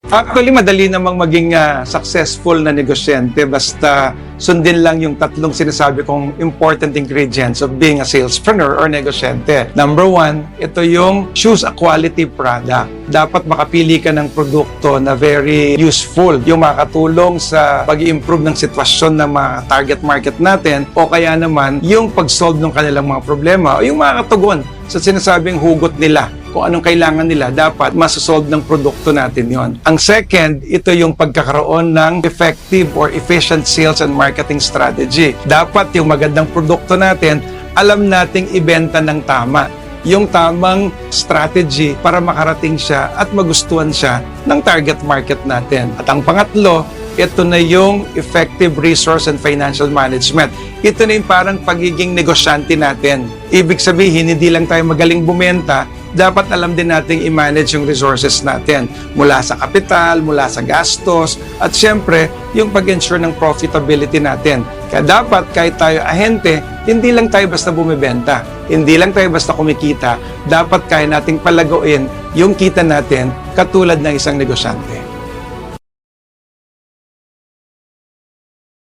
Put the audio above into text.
Actually, madali namang maging successful na negosyante basta sundin lang yung tatlong sinasabi kong important ingredients of being a salespreneur or negosyante. Number one, ito yung choose a quality product. Dapat makapili ka ng produkto na very useful, yung makatulong sa pag-improve ng sitwasyon ng mga target market natin o kaya naman yung pag-solve ng kanilang mga problema o yung makakatugon sa sinasabing hugot nila. Kung anong kailangan nila, dapat masasolve ng produkto natin yon. Ang second, ito yung pagkakaroon ng effective or efficient sales and marketing strategy. Dapat yung magandang produkto natin, alam nating ibenta ng tama. Yung tamang strategy para makarating siya at magustuhan siya ng target market natin. At ang pangatlo, ito na yung effective resource and financial management. Ito na yung parang pagiging negosyante natin. Ibig sabihin, hindi lang tayo magaling bumenta, dapat alam din nating i-manage yung resources natin. Mula sa kapital, mula sa gastos, at syempre, yung pag-ensure ng profitability natin. Kaya dapat, kahit tayo ahente, hindi lang tayo basta bumibenta. Hindi lang tayo basta kumikita. Dapat kaya nating palaguin yung kita natin katulad ng isang negosyante.